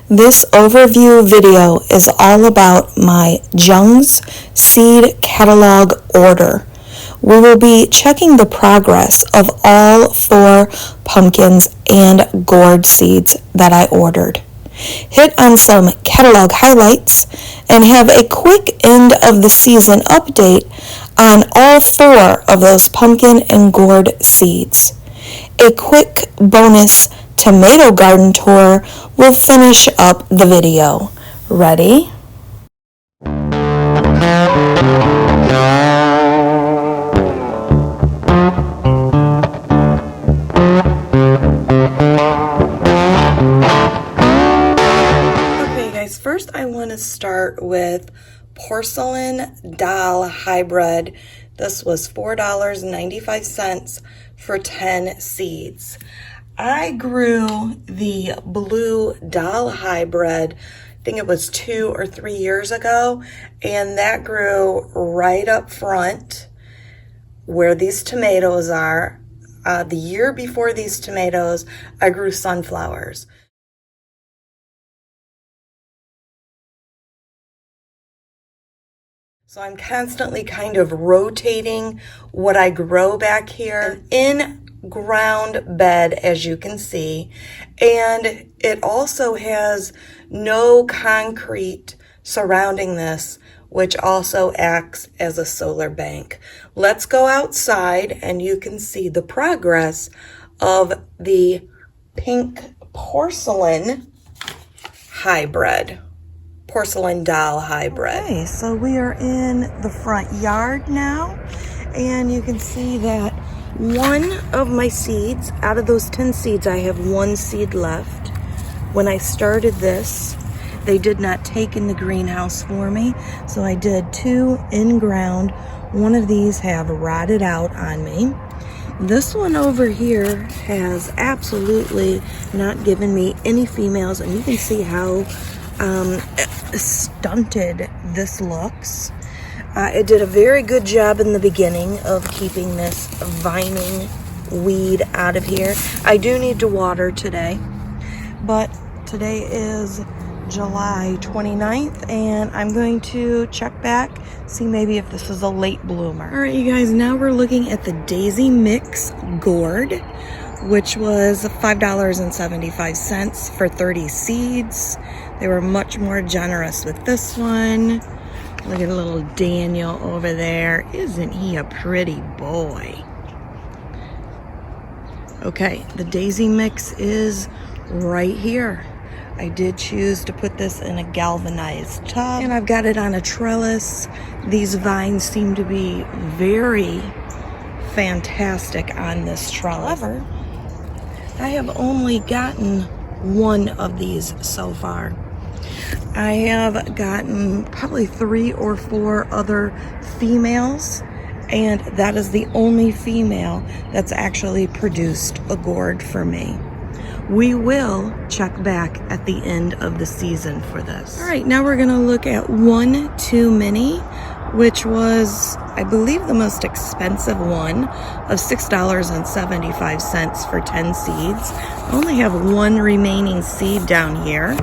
This overview video is all about my JUNG's seed catalog order. We will be checking the progress of all 4 pumpkins and gourd seeds that I ordered. Hit on some catalog highlights and have a quick end of the season update on all 4 of those pumpkin and gourd seeds. A quick bonus tomato garden tour will finish up the video. Ready? Okay guys, first I want to start with porcelain doll hybrid. This was $4.95 for 10 seeds. I grew the blue doll hybrid, I think it was 2 or 3 years ago, and that grew right up front where these tomatoes are. The year before these tomatoes, I grew sunflowers. So I'm constantly kind of rotating what I grow back here in ground bed, as you can see, and it also has no concrete surrounding this, which also acts as a solar bank. Let's go outside and you can see the progress of the pink porcelain hybrid. Porcelain doll hybrid. Okay, so we are in the front yard now, and you can see that one of my seeds, out of those 10 seeds, I have 1 seed left. When I started this, they did not take in the greenhouse for me, so I did 2 in ground. One of these have rotted out on me. This one over here has absolutely not given me any females, and you can see how stunted this looks. It did a very good job in the beginning of keeping this vining weed out of here. I do need to water today, but today is July 29th, and I'm going to check back, see maybe if this is a late bloomer. All right, you guys, now we're looking at the Daisy Mix gourd, which was $5.75 for 30 seeds. They were much more generous with this one. Look at little Daniel over there. Isn't he a pretty boy? Okay, the Daisy Mix is right here. I did choose to put this in a galvanized tub, and I've got it on a trellis. These vines seem to be very fantastic on this trellis. However, I have only gotten 1 of these so far. I have gotten probably 3 or 4 other females, and that is the only female that's actually produced a gourd for me. We will check back at the end of the season for this. All right, now we're gonna look at 1 Too Many, which was, I believe, the most expensive one, of $6.75 for 10 seeds. I only have 1 remaining seed down here,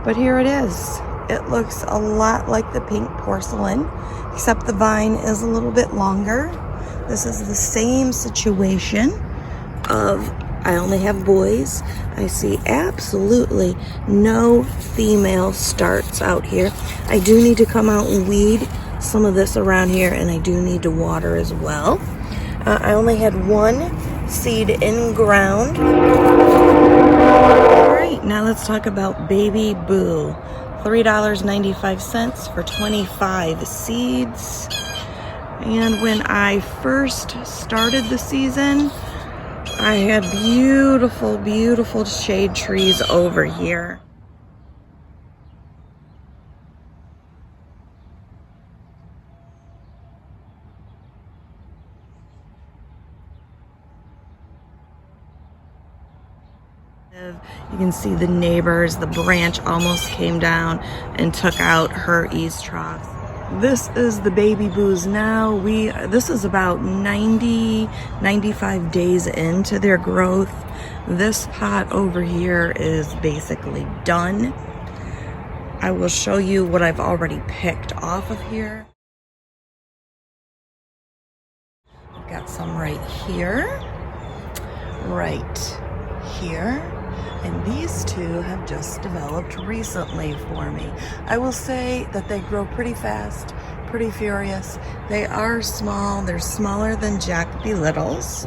but here it is. It looks a lot like the pink porcelain, except the vine is a little bit longer. This is the same situation of, I only have boys. I see absolutely no female starts out here. I do need to come out and weed some of this around here, and I do need to water as well. I only had 1 seed in ground. All right, now let's talk about Baby Boo. $3.95 for 25 seeds. And when I first started the season, I had beautiful, beautiful shade trees over here. You can see the neighbors, the branch almost came down and took out her eaves troughs. This is the baby boos now. This is about 95 days into their growth. This pot over here is basically done. I will show you what I've already picked off of here. I've got some right here, and these two have just developed recently for me. I will say that they grow pretty fast, pretty furious. They are small. They're smaller than Jack Belittles.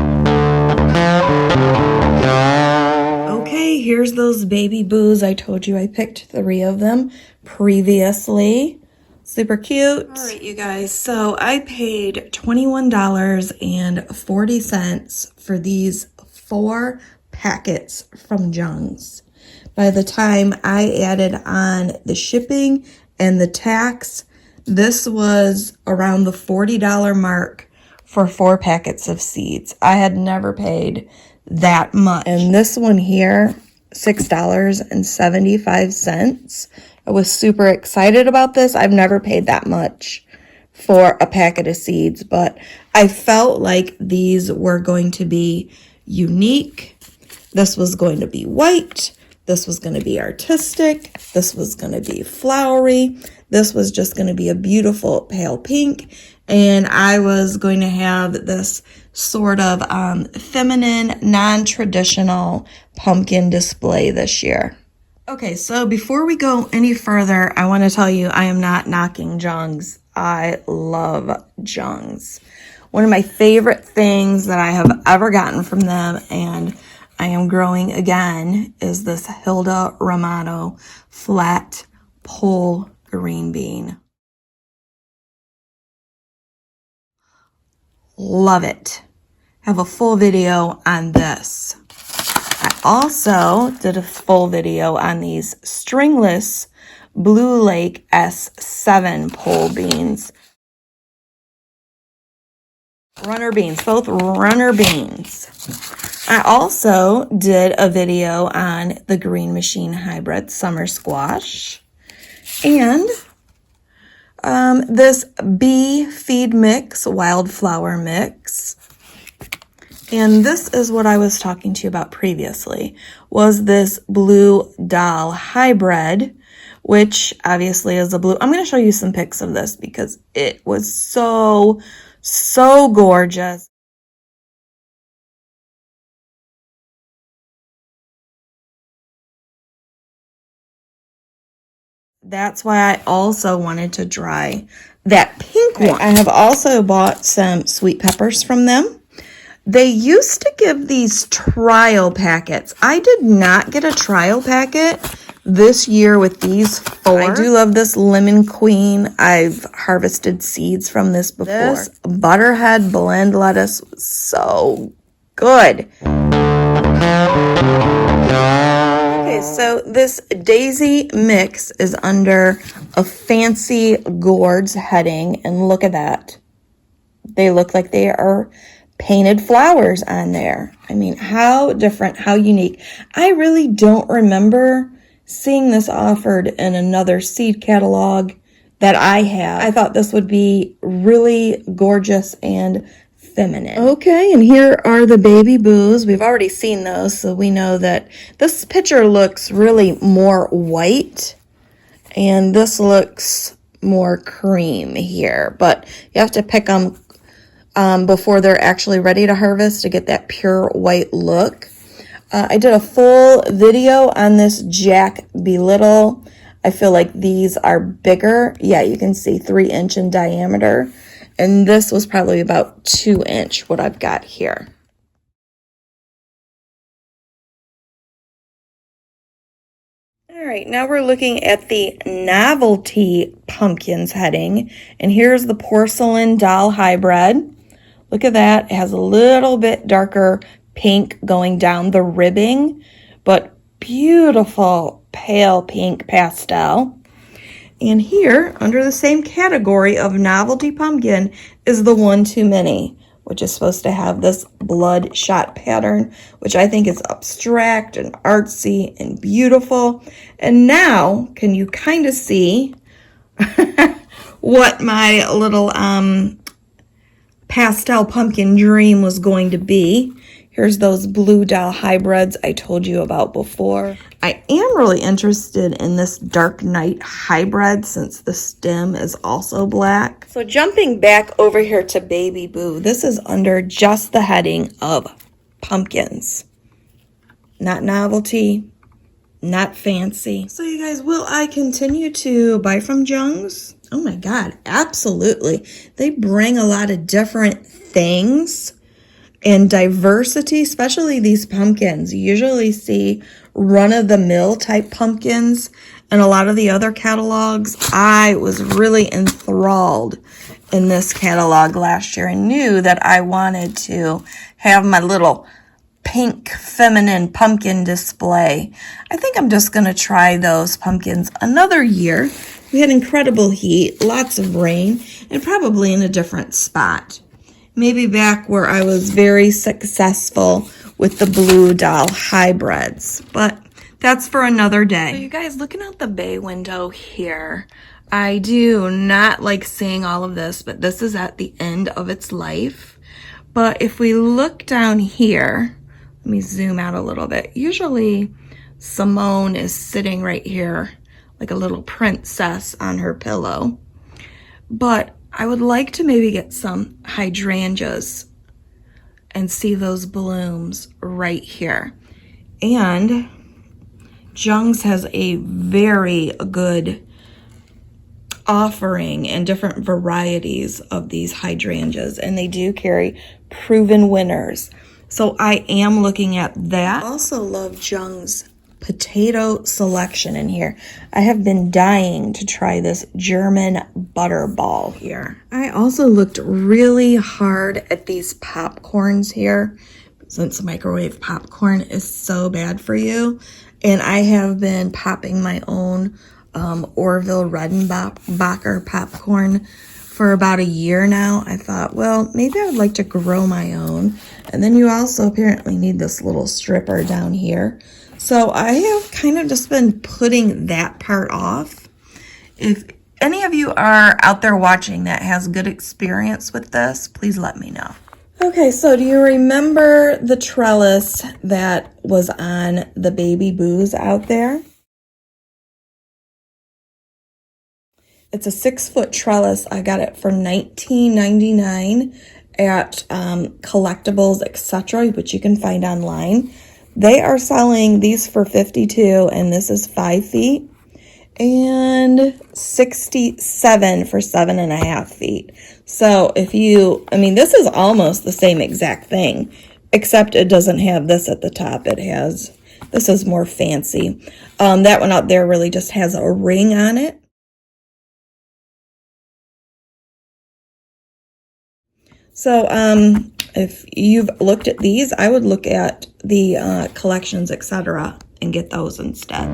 Okay, here's those baby boos. I told you I picked 3 of them previously. Super cute. All right, you guys. So I paid $21.40 for these 4 packets from JUNG's. By the time I added on the shipping and the tax, this was around the $40 mark for 4 packets of seeds. I had never paid that much. And this one here, $6.75. I was super excited about this. I've never paid that much for a packet of seeds, but I felt like these were going to be unique. This was going to be white. This was going to be artistic. This was going to be flowery. This was just going to be a beautiful pale pink. And I was going to have this sort of feminine, non-traditional pumpkin display this year. Okay, so before we go any further, I want to tell you I am not knocking JUNG's. I love JUNG's. One of my favorite things that I have ever gotten from them, and I am growing again, is this Hilda Romano flat pole green bean. Love it. Have a full video on this. I also did a full video on these stringless Blue Lake S7 pole beans. Runner beans, both runner beans. I also did a video on the Green Machine Hybrid Summer Squash. And this bee feed mix, wildflower mix. And this is what I was talking to you about previously, was this Blue Doll Hybrid, which obviously is a blue. I'm going to show you some pics of this because it was so gorgeous. That's why I also wanted to try that pink one. I have also bought some sweet peppers from them. They used to give these trial packets. I did not get a trial packet this year with these 4. I do love this Lemon Queen. I've harvested seeds from this before. This Butterhead blend lettuce was so good. Okay, so this Daisy mix is under a fancy gourds heading, and look at that. They look like they are painted flowers on there. I mean, how different, how unique. I really don't remember seeing this offered in another seed catalog that I have. I thought this would be really gorgeous and feminine. Okay, and here are the baby boos. We've already seen those, so we know that this picture looks really more white, and this looks more cream here, but you have to pick them before they're actually ready to harvest to get that pure white look. I did a full video on this Jack Belittle. I feel like these are bigger. Yeah, you can see 3-inch in diameter. And this was probably about 2-inch, what I've got here. All right, now we're looking at the novelty pumpkins heading. And here's the porcelain doll hybrid. Look at that. It has a little bit darker pink going down the ribbing, but beautiful pale pink pastel. And here, under the same category of novelty pumpkin, is the 1-2 Mini, which is supposed to have this bloodshot pattern, which I think is abstract and artsy and beautiful. And now, can you kind of see what my little pastel pumpkin dream was going to be. Here's those blue doll hybrids I told you about before. I am really interested in this dark night hybrid since the stem is also black. So jumping back over here to Baby Boo, this is under just the heading of pumpkins. Not novelty, not fancy. So you guys, will I continue to buy from JUNG's? Oh my God, absolutely. They bring a lot of different things and diversity, especially these pumpkins. You usually see run-of-the-mill type pumpkins and a lot of the other catalogs. I was really enthralled in this catalog last year and knew that I wanted to have my little pink feminine pumpkin display. I think I'm just going to try those pumpkins another year. We had incredible heat, lots of rain, and probably in a different spot. Maybe back where I was very successful with the blue doll hybrids, but that's for another day. So you guys, looking out the bay window here, I do not like seeing all of this, but this is at the end of its life. But if we look down here, let me zoom out a little bit. Usually Simone is sitting right here like a little princess on her pillow, but I would like to maybe get some hydrangeas and see those blooms right here. And JUNG's has a very good offering and different varieties of these hydrangeas, and they do carry proven winners. So I am looking at that. I also love JUNG's potato selection in here. I have been dying to try this German butterball here. I also looked really hard at these popcorns here, since microwave popcorn is so bad for you. And I have been popping my own Orville Redenbacher popcorn for about a year now. I thought, well, maybe I would like to grow my own. And then you also apparently need this little stripper down here. So I have kind of just been putting that part off. If any of you are out there watching that has good experience with this, please let me know. Okay, so do you remember the trellis that was on the Baby Boos out there? It's a 6-foot trellis. I got it for $19.99 at Collectibles, etc., which you can find online. They are selling these for $52, and this is 5 feet, and $67 for 7.5 feet. So if you, I mean, this is almost the same exact thing, except it doesn't have this at the top. It has, this is more fancy. That one out there really just has a ring on it. So if you've looked at these, I would look at the collections, etc., and get those instead.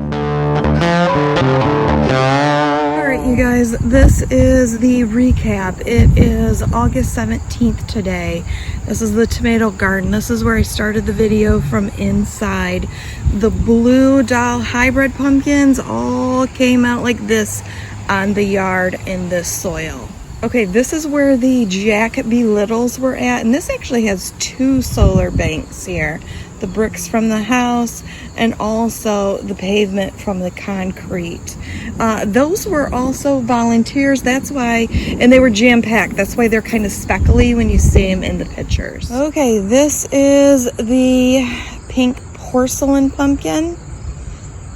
Alright, you guys, this is the recap. It is August 17th today. This is the tomato garden. This is where I started the video from inside. The blue doll hybrid pumpkins all came out like this on the yard in this soil. Okay, this is where the Jack B. Littles were at, and this actually has 2 solar banks here. The bricks from the house and also the pavement from the concrete. Those were also volunteers, that's why, and they were jam-packed. That's why they're kind of speckly when you see them in the pictures. Okay, this is the pink porcelain pumpkin.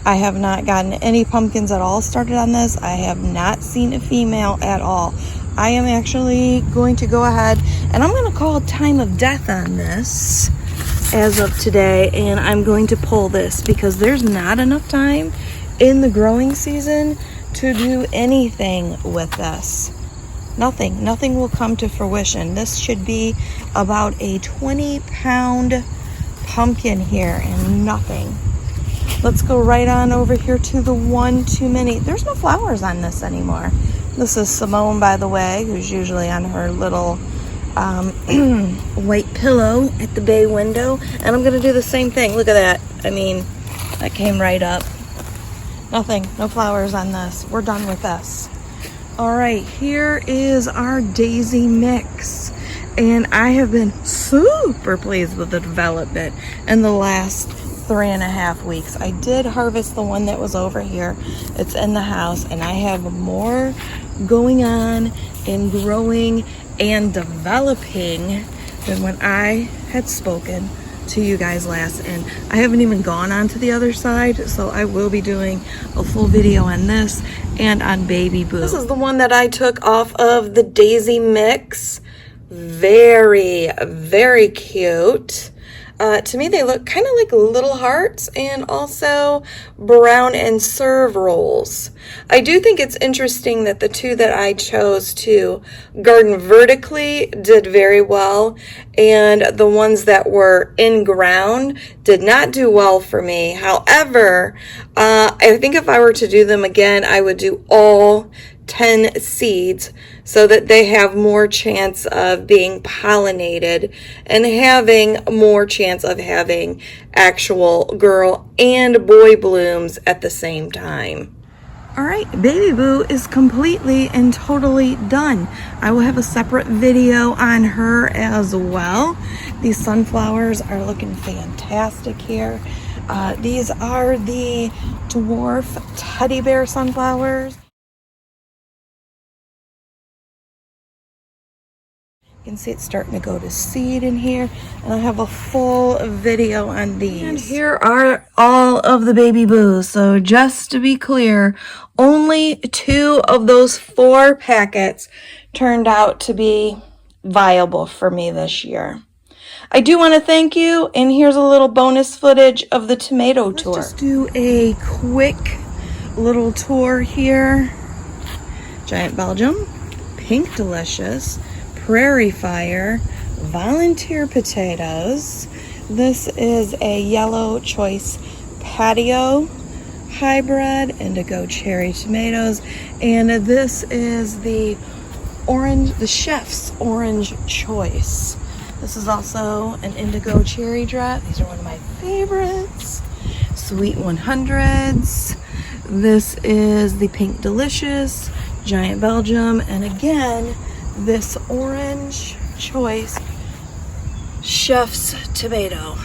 I have not gotten any pumpkins at all started on this. I have not seen a female at all. I am actually going to go ahead and I'm going to call time of death on this as of today, and I'm going to pull this because there's not enough time in the growing season to do anything with this. Nothing will come to fruition. This should be about a 20-pound pumpkin here and nothing. Let's go right on over here to the one too many. There's no flowers on this anymore. This is Simone, by the way, who's usually on her little white pillow at the bay window. And I'm going to do the same thing. Look at that. I mean, that came right up. Nothing. No flowers on this. We're done with this. All right, here is our daisy mix. And I have been super pleased with the development in the last 3.5 weeks. I did harvest the one that was over here. It's in the house, and I have more going on and growing and developing than when I had spoken to you guys last. And I haven't even gone on to the other side, so I will be doing a full video on this and on Baby Boo. This is the one that I took off of the daisy mix. Very, very cute. To me, they look kind of like little hearts and also brown and serve rolls. I do think it's interesting that the two that I chose to garden vertically did very well, and the ones that were in ground did not do well for me. However, I think if I were to do them again, I would do all 10 seeds so that they have more chance of being pollinated and having more chance of having actual girl and boy blooms at the same time. All right, Baby Boo is completely and totally done. I will have a separate video on her as well. These sunflowers are looking fantastic here. These are the dwarf teddy bear sunflowers. You can see it's starting to go to seed in here, and I have a full video on these. And here are all of the Baby Boos. So just to be clear, only 2 of those 4 packets turned out to be viable for me this year. I do want to thank you, and here's a little bonus footage of the tomato tour. Let's just do a quick little tour here. Giant Belgium, Pink Delicious, Prairie Fire, Volunteer Potatoes. This is a Yellow Choice Patio Hybrid, Indigo Cherry Tomatoes, and this is the Chef's Orange Choice. This is also an Indigo Cherry Drop. These are one of my favorites. Sweet 100s. This is the Pink Delicious, Giant Belgium, and again, this Orange Choice Chef's Tomato.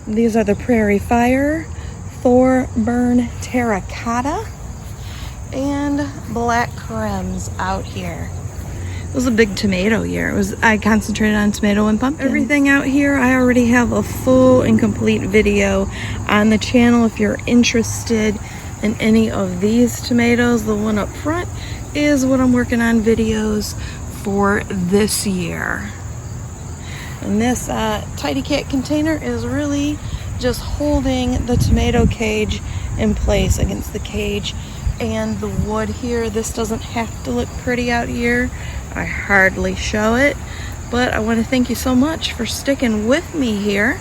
These are the Prairie Fire, Thorburn Terracotta, and Black Crems out here. It was a big tomato year. I concentrated on tomato and pumpkin. Everything out here, I already have a full and complete video on the channel if you're interested in any of these tomatoes. The one up front is what I'm working on videos for this year. And this Tidy Cat container is really just holding the tomato cage in place against the cage and the wood here. This doesn't have to look pretty out here. I hardly show it, but I want to thank you so much for sticking with me here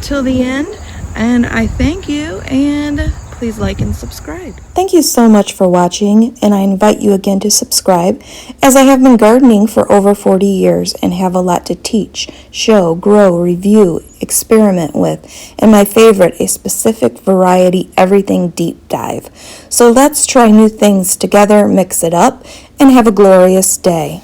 till the end, and I thank you, and please like and subscribe. Thank you so much for watching, and I invite you again to subscribe, as I have been gardening for over 40 years and have a lot to teach, show, grow, review, experiment with, and my favorite, a specific variety everything deep dive. So let's try new things together, mix it up, and have a glorious day.